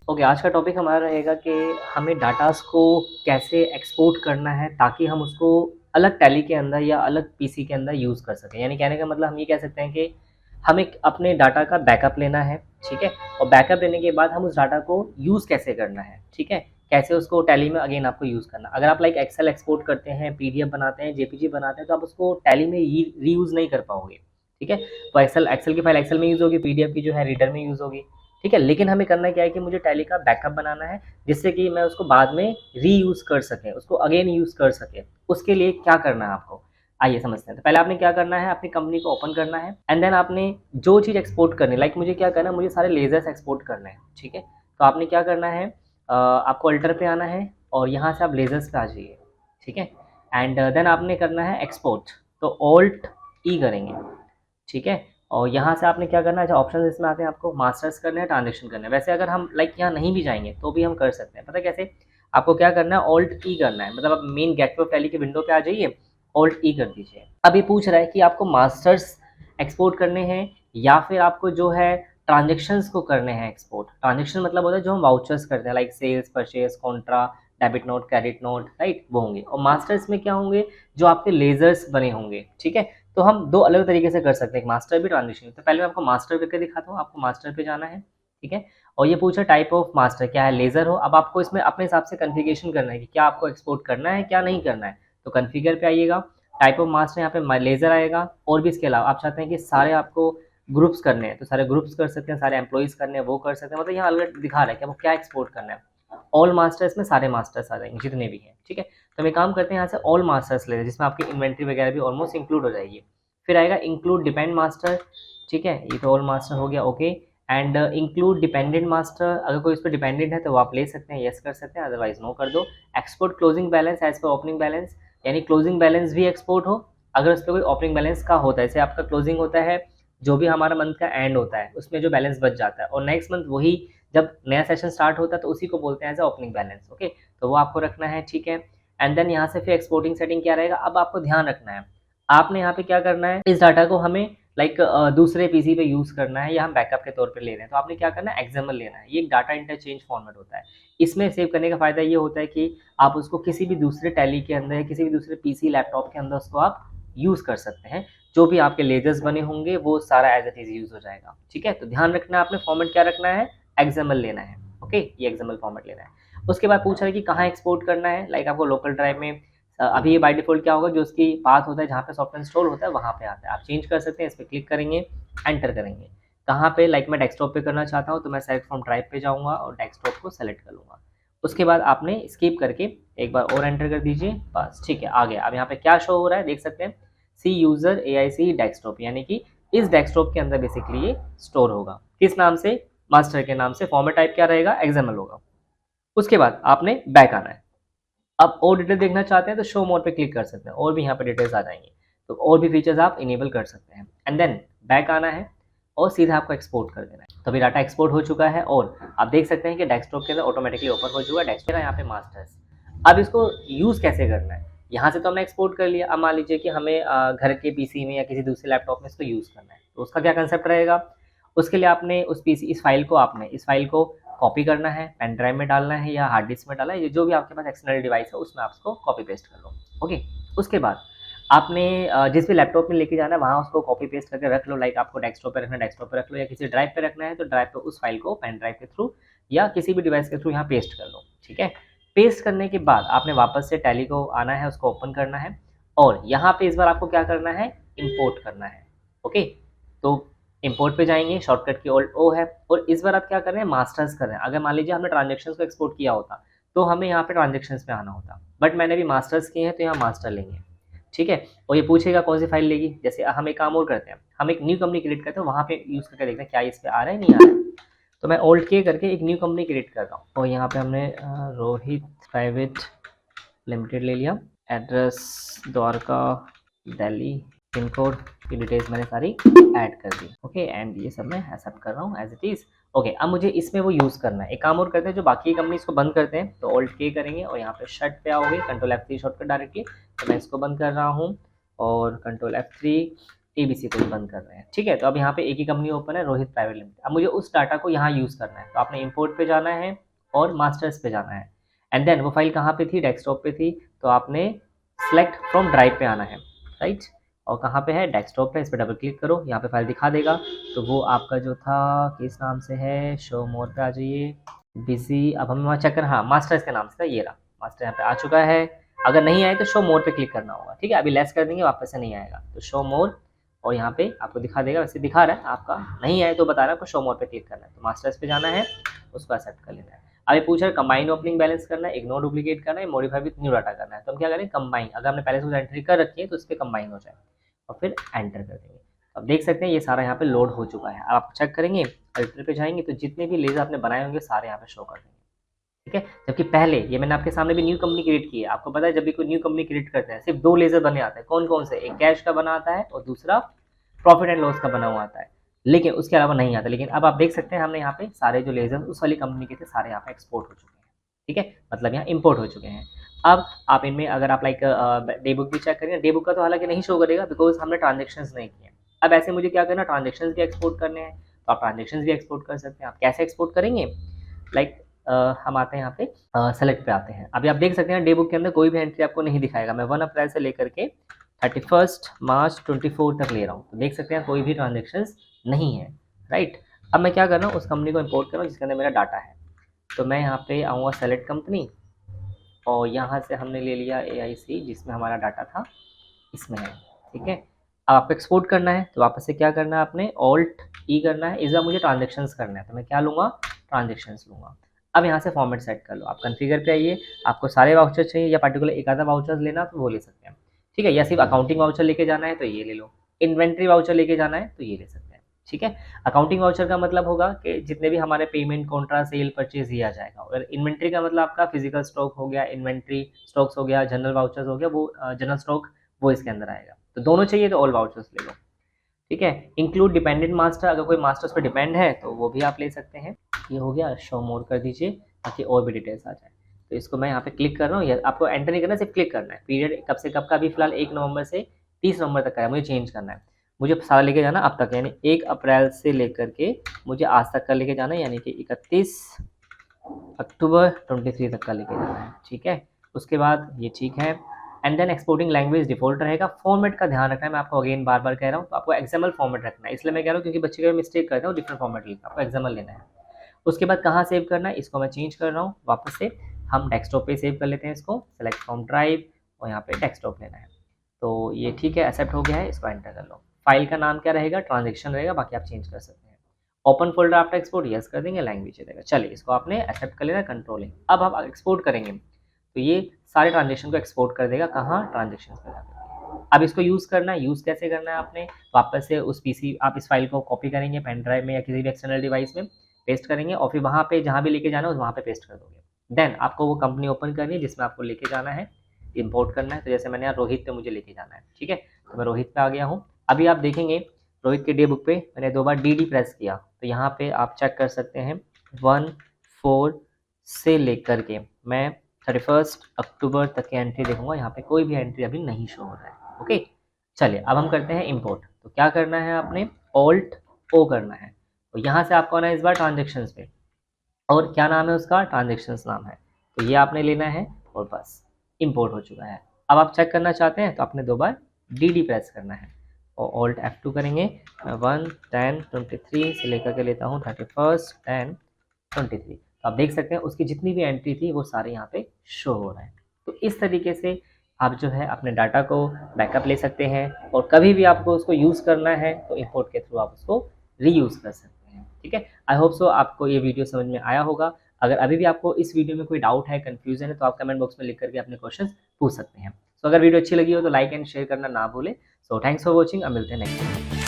Okay, आज का topic हमारा रहेगा कि हमें डाटास को कैसे एक्सपोर्ट करना है ताकि हम उसको अलग टैली के अंदर या अलग पीसी के अंदर यूज़ कर सकें। यानी कहने का मतलब हम ये कह सकते हैं कि हमें अपने डाटा का बैकअप लेना है, ठीक है? और बैकअप लेने के बाद हम उस डाटा को यूज़ कैसे करना है, ठीक है? कैसे उसको टैली में अगेन आपको यूज़ करना। अगर आप लाइक एक्सेल एक्सपोर्ट करते हैं, पीडीएफ बनाते हैं, जेपीजी बनाते हैं, तो आप उसको टैली में रीयूज़ नहीं कर पाओगे, ठीक है? तो एक्सेल की फाइल एक्सेल में यूज़ होगी, पीडीएफ की जो है रीडर में यूज़ होगी, ठीक है? लेकिन हमें करना क्या है कि मुझे टैली का बैकअप बनाना है, जिससे कि मैं उसको बाद में रीयूज़ कर सकें, उसको अगेन यूज़ कर सकें। उसके लिए क्या करना है आपको? आइए समझते हैं। तो पहले आपने क्या करना है, अपनी कंपनी को ओपन करना है एंड देन आपने जो चीज़ एक्सपोर्ट करनी है, लाइक मुझे क्या करना है, मुझे सारे लेज़र्स एक्सपोर्ट करने हैं, ठीक है? तो आपने क्या करना है, आपको अल्टर पे आना है और यहाँ से आप लेज़र्स पे आ जाइए, ठीक है? एंड देन आपने करना है एक्सपोर्ट, तो ऑल्ट ई करेंगे, ठीक है? और यहाँ से आपने क्या करना है, अच्छा ऑप्शन इसमें आते हैं, आपको मास्टर्स करना है, ट्रांजेक्शन करना है। वैसे अगर हम लाइक यहाँ नहीं भी जाएंगे तो भी हम कर सकते हैं। पता है कैसे? आपको क्या करना है, ऑल्ट ई करना है, मतलब आप मेन गेटवे ऑफ टैली के विंडो पे आ जाइए, ऑल्ट ई कर दीजिए। अब ये पूछ रहा है कि आपको मास्टर्स एक्सपोर्ट करने हैं या फिर आपको जो है ट्रांजेक्शन्स को करने हैं एक्सपोर्ट। ट्रांजेक्शन मतलब होता है जो हम वाउचर्स करते हैं, like sales, purchase, contra, debit note, credit note, right? वो होंगे। और मास्टर्स में क्या होंगे, जो आपके लेजर्स बने होंगे, ठीक है? तो हम दो अलग तरीके से कर सकते हैं, मास्टर भी, ट्रांजिशन। तो पहले मैं आपको मास्टर करके दिखाता हूँ। आपको मास्टर पे जाना है, ठीक है? और ये पूछा टाइप ऑफ मास्टर क्या है, लेजर हो। अब आपको इसमें अपने हिसाब से कन्फिगरेशन करना है कि क्या आपको एक्सपोर्ट करना है, क्या नहीं करना है। तो कन्फिगर पे आइएगा, टाइप ऑफ मास्टर यहाँ पे लेजर आएगा। और भी इसके अलावा आप चाहते हैं कि सारे आपको ग्रुप्स करने हैं तो सारे ग्रुप्स कर सकते हैं, सारे एम्प्लॉइज करने हैं वो कर सकते हैं। मतलब यहाँ अलग दिखा रहा है कि आपको क्या एक्सपोर्ट करना है। ऑल मास्टर्स में सारे मास्टर्स आ जाएंगे जितने भी हैं, ठीक है? तो हम एक काम करते हैं, यहाँ से ऑल मास्टर्स ले, जिसमें आपकी इन्वेंट्री वगैरह भी ऑलमोस्ट इंक्लूड हो जाएगी। फिर आएगा इंक्लूड डिपेंड मास्टर, ठीक है? ये तो ऑल मास्टर हो गया, okay. And include dependent master, अगर कोई इस पर डिपेंडेंट है तो आप ले सकते हैं, येस कर सकते हैं, अदरवाइज नो कर दो। Export closing balance as per opening balance, यानी क्लोजिंग बैलेंस भी एक्सपोर्ट हो अगर उस पर कोई ओपनिंग बैलेंस का होता है। जैसे आपका क्लोजिंग होता है, जो भी हमारा मंथ का एंड होता है उसमें जो बैलेंस बच जाता है, और नेक्स्ट मंथ वही जब नया सेशन स्टार्ट होता है तो उसी को बोलते हैं एज ओपनिंग बैलेंस, ओके? तो वो आपको रखना है, ठीक है? एंड देन यहाँ से फिर एक्सपोर्टिंग सेटिंग क्या रहेगा, अब आपको ध्यान रखना है, आपने यहाँ पे क्या करना है, इस डाटा को हमें लाइक दूसरे पीसी पे यूज़ करना है या हम बैकअप के तौर पे ले रहे हैं, तो आपने क्या करना है, एक्सएमएल लेना है। ये एक डाटा इंटरचेंज फॉर्मेट होता है। इसमें सेव करने का फ़ायदा ये होता है कि आप उसको किसी भी दूसरे टैली के अंदर या किसी भी दूसरे पीसी लैपटॉप के अंदर उसको आप यूज़ कर सकते हैं। जो भी आपके लेजर्स बने होंगे वो सारा एज इट इज़ यूज़ हो जाएगा, ठीक है? तो ध्यान रखना है, आपने फॉर्मेट क्या रखना है, एक्सएमएल लेना है, ओके? ये एक्सएमएल फॉर्मेट लेना है। उसके बाद पूछ रहा है कि कहाँ एक्सपोर्ट करना है, लाइक आपको लोकल ड्राइव में, अभी ये बाय डिफ़ॉल्ट क्या होगा, जो उसकी पाथ होता है जहाँ पे सॉफ्टवेयर इंस्टॉल होता है वहाँ पे आता है। आप चेंज कर सकते हैं, इस पे क्लिक करेंगे, एंटर करेंगे। कहाँ पे, लाइक मैं डेस्कटॉप पे करना चाहता हूँ तो मैं सेलेक्ट फ्रॉम ड्राइव पे जाऊँगा और डेस्कटॉप को सेलेक्ट कर लूँगा। उसके बाद आपने स्किप करके एक बार और एंटर कर दीजिए, बस ठीक है, आ गया। अब यहाँ पे क्या शो हो रहा है देख सकते हैं, सी यूज़र एआईसी डेस्कटॉप, यानी कि इस डेस्कटॉप के अंदर बेसिकली ये स्टोर होगा। किस नाम से, मास्टर के नाम से। फॉर्मेट टाइप क्या रहेगा, एक्सएमएल होगा। उसके बाद आपने बैक आना है। अब और डिटेल देखना चाहते हैं तो शो मोर पे क्लिक कर सकते हैं, और भी यहाँ पे डिटेल्स आ जाएंगी, तो और भी फीचर्स आप इनेबल कर सकते हैं। एंड देन बैक आना है और सीधा आपको एक्सपोर्ट कर देना है। तो अभी डाटा एक्सपोर्ट हो चुका है और आप देख सकते हैं कि डेस्कटॉप के अंदर ऑटोमेटिकली ओपन हो चुका है डेस्कटॉप, यहाँ पे मास्टर्स। अब इसको यूज़ कैसे करना है, यहाँ से तो हमने एक्सपोर्ट कर लिया। अब मान लीजिए कि हमें घर के पीसी में या किसी दूसरे लैपटॉप में इसको यूज़ करना है, तो उसका क्या कंसेप्ट रहेगा, उसके लिए आपने उस पीसी इस फाइल को कॉपी करना है, पेन ड्राइव में डालना है या हार्ड डिस्क में डालना है, जो भी आपके पास एक्सटर्नल डिवाइस है उसमें आप उसको कॉपी पेस्ट कर लो, ओके? उसके बाद आपने जिस भी लैपटॉप में लेके जाना है वहाँ उसको कॉपी पेस्ट करके रख लो। लाइक आपको डेस्कटॉप पे रखना है, डेस्कटॉप पे रख लो, या किसी ड्राइव पे रखना है तो ड्राइव पे उस फाइल को पेन ड्राइव के थ्रू या किसी भी डिवाइस के थ्रू यहाँ पेस्ट कर लो, ठीक है? पेस्ट करने के बाद आपने वापस से टैली को आना है, उसको ओपन करना है, और यहाँ पे इस बार आपको क्या करना है, इम्पोर्ट करना है, ओके? तो इंपोर्ट पे जाएंगे, शॉर्टकट की ऑल्ट ओ है, और इस बार आप क्या कर रहे हैं, मास्टर्स कर रहे हैं। अगर मान लीजिए हमने ट्रांजेक्शन्स को एक्सपोर्ट किया होता तो हमें यहाँ पे ट्रांजेक्शन्स पे आना होता, बट मैंने भी मास्टर्स किए हैं तो यहाँ मास्टर लेंगे, ठीक है? और ये पूछेगा कौन सी फाइल लेगी। जैसे हम एक काम और करते हैं, हम एक न्यू कंपनी क्रिएट करते हैं, वहाँ पे यूज़ करके देखते हैं क्या इस पर आ रहा है, नहीं आ रहा है। तो मैं ऑल्ट के करके एक न्यू कंपनी क्रिएट कर रहा हूँ, और यहाँ पे हमने रोहित प्राइवेट लिमिटेड ले लिया। Address Dwarka Delhi, pin code की डिटेल्स मैंने सारी ऐड कर दी, ओके? एंड ये सब मैं एक्सेप्ट कर रहा हूँ एज इट इज़, ओके? अब मुझे इसमें वो यूज़ करना है। एक काम और करते हैं, जो बाकी कंपनी इसको बंद करते हैं तो ऑल्ट के करेंगे और यहाँ पे शट पे आओगे, कंट्रोल F3 शॉर्टकट डायरेक्टली, तो मैं इसको बंद कर रहा हूँ। और कंट्रोल F3 ABC को भी बंद कर रहे हैं। ठीक है, तो अब यहाँ पे एक ही कंपनी ओपन है, रोहित प्राइवेट लिमिटेड। अब मुझे उस डाटा को यहाँ यूज़ करना है, तो आपने इंपोर्ट पे जाना है और मास्टर्स पे जाना है, एंड देन वो फाइल कहाँ पे थी, डेस्कटॉप पे थी, तो आपने सेलेक्ट फ्रॉम ड्राइव पे आना है, राइट। और कहाँ पे है, डेस्कटॉप पे, इस पर डबल क्लिक करो, यहाँ पे फाइल दिखा देगा। तो वो आपका जो था किस नाम से है, शो मोर पे आ जाइए, बिजी। अब हम वहाँ चेक कर, हाँ मास्टर्स के नाम से था, ये रहा मास्टर यहाँ पे आ चुका है। अगर नहीं आए तो शो मोर पे क्लिक करना होगा, ठीक है। अभी लेस कर देंगे, वापस से नहीं आएगा, तो शो मोर, और यहाँ पे आपको दिखा देगा, वैसे दिखा रहा है आपका, नहीं आए तो बता रहा है आपको शो मोर पे क्लिक करना है, तो मास्टर्स पे जाना है, उसको एक्सेप्ट कर लेना है। अभी पूछ रहा है कंबाइन ओपनिंग बैलेंस करना है, इग्नोर डुप्लीकेट करना है, मॉडिफाई विद न्यू डाटा करना है, तो हम क्या करें, कंबाइन। अगर हमने पहले से कुछ एंट्री कर रखी है तो उस पर कंबाइन हो जाए, और फिर एंटर कर देंगे। अब देख सकते हैं ये सारा यहाँ पे लोड हो चुका है। अब आप चेक करेंगे, एडिटर पे जाएंगे तो जितने भी लेजर आपने बनाए होंगे सारे यहाँ पे शो कर देंगे, ठीक है। जबकि पहले ये मैंने आपके सामने भी न्यू कंपनी क्रिएट की है, आपको पता है जब भी कोई न्यू कंपनी क्रिएट करते हैं सिर्फ 2 लेजर बने आते हैं, कौन कौन से, एक कैश का बना आता है और दूसरा प्रॉफिट एंड लॉस का बना हुआ आता है, लेकिन उसके अलावा नहीं आता। लेकिन अब आप देख सकते हैं हमने यहाँ पे सारे जो लेजर उस वाली कंपनी के थे सारे यहाँ पे एक्सपोर्ट हो चुके हैं, ठीक है, मतलब यहाँ इंपोर्ट हो चुके हैं। अब आप इनमें अगर आप लाइक डे बुक भी चेक करेंगे, डे बुक का तो हालांकि नहीं शो करेगा बिकॉज हमने ट्रांजेक्शन नहीं किए। अब ऐसे मुझे क्या करना, ट्रांजेक्शन भी एक्सपोर्ट करने हैं, तो आप ट्रांजेक्शन भी एक्सपोर्ट कर सकते हैं। आप कैसे एक्सपोर्ट करेंगे, लाइक हम आते हैं यहाँ पे सेलेक्ट पे आते हैं। अभी आप देख सकते हैं डे बुक के अंदर कोई भी एंट्री आपको नहीं दिखाएगा, मैं 1 अप्रैल से लेकर के 31 मार्च 24 तक ले रहा हूँ, तो देख सकते हैं कोई भी ट्रांजेक्शन्स नहीं है, राइट। अब मैं क्या कर रहा हूँ, उस कंपनी को इंपोर्ट कर रहा हूँ जिसके अंदर मेरा डाटा है, तो मैं यहाँ पे आऊँगा सेलेक्ट कंपनी, और यहाँ से हमने ले लिया AIC जिसमें हमारा डाटा था, इसमें है, ठीक है। अब आपको एक्सपोर्ट करना है तो वापस से क्या करना है, आपने Alt-E करना है। इस बार मुझे ट्रांजेक्शन्स करना है, तो मैं क्या लूँगा, ट्रांजेक्शन्स लूँगा। अब यहाँ से फॉर्मेट सेट कर लो, आप कॉन्फ़िगर पे आइए, आपको सारे वाउचर चाहिए या पर्टिकुलर एक आधा वाउचर्स लेना तो वो ले सकते हैं, ठीक है। या सिर्फ अकाउंटिंग वाउचर लेके जाना है तो ये ले लो, इन्वेंट्री वाउचर लेके जाना है तो ये ले सकते हैं, ठीक है। अकाउंटिंग वाउचर का मतलब होगा कि जितने भी हमारे पेमेंट, कॉन्ट्रा, सेल, परचेज दिया जाएगा, और इन्वेंट्री का मतलब आपका फिजिकल स्टॉक हो गया, इन्वेंट्री स्टॉक्स हो गया, जनरल वाउचर्स हो गया, वो जनरल स्टॉक वो इसके अंदर आएगा। तो दोनों चाहिए तो ऑल वाउचर्स ले लो, ठीक है। इंक्लूड डिपेंडेंट मास्टर, अगर कोई मास्टर उस पर डिपेंड है तो वो भी आप ले सकते हैं। ये हो गया, शो मोर कर दीजिए ताकि और भी डिटेल्स आ जाए। तो इसको मैं यहाँ पे क्लिक कर रहा हूँ, आपको एंटर नहीं करना, सिर्फ क्लिक करना है। पीरियड कब से कब का, अभी फिलहाल 1 नवंबर से 30 नवंबर तक का है, मुझे चेंज करना है। मुझे सारा लेके जाना अब तक, यानी 1 अप्रैल से लेकर के मुझे आज तक का लेके जाना है, यानी कि 31 अक्टूबर 23 तक का लेके जाना है, ठीक है। उसके बाद ये ठीक है, and then exporting language default रहेगा। फॉर्मेट का ध्यान रखना है, मैं आपको अगेन बार बार कह रहा हूँ, तो आपको एक्सएमएल फॉर्मेट रखना है, इसलिए मैं कह रहा हूँ क्योंकि बच्चे का मिस्टेक करते हैं डिफरेंट फॉर्मेट लिखा, आपको एक्सएमएल लेना है। उसके बाद कहाँ सेव करना है, इसको मैं चेंज कर रहा हूँ, वापस से हम डेस्कटॉप पे सेव कर लेते हैं इसको, सेलेक्ट फ्रॉम ड्राइव, और यहाँ पे डेस्कटॉप लेना है। तो ये ठीक है, एक्सेप्ट हो गया है, इसको एंटर कर लो। फाइल का नाम क्या रहेगा, ट्रांजेक्शन रहेगा, बाकी आप चेंज कर सकते हैं। Open folder after export yes कर देंगे, लैंग्वेज रहेगा। चलिए इसको आपने एक्सेप्ट कर लेना, कंट्रोलिंग। अब आप एक्सपोर्ट करेंगे तो ये सारे ट्रांजेक्शन को एक्सपोर्ट कर देगा, कहाँ, ट्रांजेक्शन पे जाकर। अब इसको यूज़ करना है, यूज़ कैसे करना है, आपने वापस से उस पीसी, आप इस फाइल को कॉपी करेंगे पेन ड्राइव में या किसी भी एक्सटर्नल डिवाइस में पेस्ट करेंगे, और फिर वहाँ पे जहाँ भी लेके जाना है वहाँ पे पेस्ट कर दोगे। देन आपको वो कंपनी ओपन करनी है जिसमें आपको लेके जाना है, इंपोर्ट करना है। तो जैसे मैंने यहाँ रोहित पे मुझे लेके जाना है, ठीक है, तो मैं रोहित पे आ गया हूँ। अभी आप देखेंगे रोहित के डे बुक पे मैंने 2 बार DD प्रेस किया, तो यहाँ पे आप चेक कर सकते हैं 1-4 से लेकर के मैं 31 अक्टूबर तक की एंट्री देखूंगा, यहाँ पे कोई भी एंट्री अभी नहीं शो हो रहा है, ओके। चलिए अब हम करते हैं इंपोर्ट। तो क्या करना है, आपने Alt-O करना है, तो यहाँ से आपको आना है इस बार ट्रांजेक्शन्स पे, और क्या नाम है उसका, ट्रांजेक्शन्स नाम है, तो ये आपने लेना है, और बस इंपोर्ट हो चुका है। अब आप चेक करना चाहते हैं तो आपने 2 बार DD प्रेस करना है, और Alt-F2 करेंगे। मैं 1-10-23 से लेकर के लेता हूँ 31-10-23, तो आप देख सकते हैं उसकी जितनी भी एंट्री थी वो सारे यहाँ पे शो हो रहे हैं। तो इस तरीके से आप जो है अपने डाटा को बैकअप ले सकते हैं, और कभी भी आपको उसको यूज़ करना है तो इंपोर्ट के थ्रू आप उसको रीयूज़ कर सकते हैं, ठीक है। आई होप सो आपको ये वीडियो समझ में आया होगा। अगर अभी भी आपको इस वीडियो में कोई डाउट है, कन्फ्यूजन है, तो आप कमेंट बॉक्स में लिख करके अपने क्वेश्चन पूछ सकते हैं। तो अगर वीडियो अच्छी लगी हो तो लाइक एंड शेयर करना ना भूलें। सो थैंक्स फॉर वॉचिंग, अब मिलते हैं नेक्स्ट वीडियो।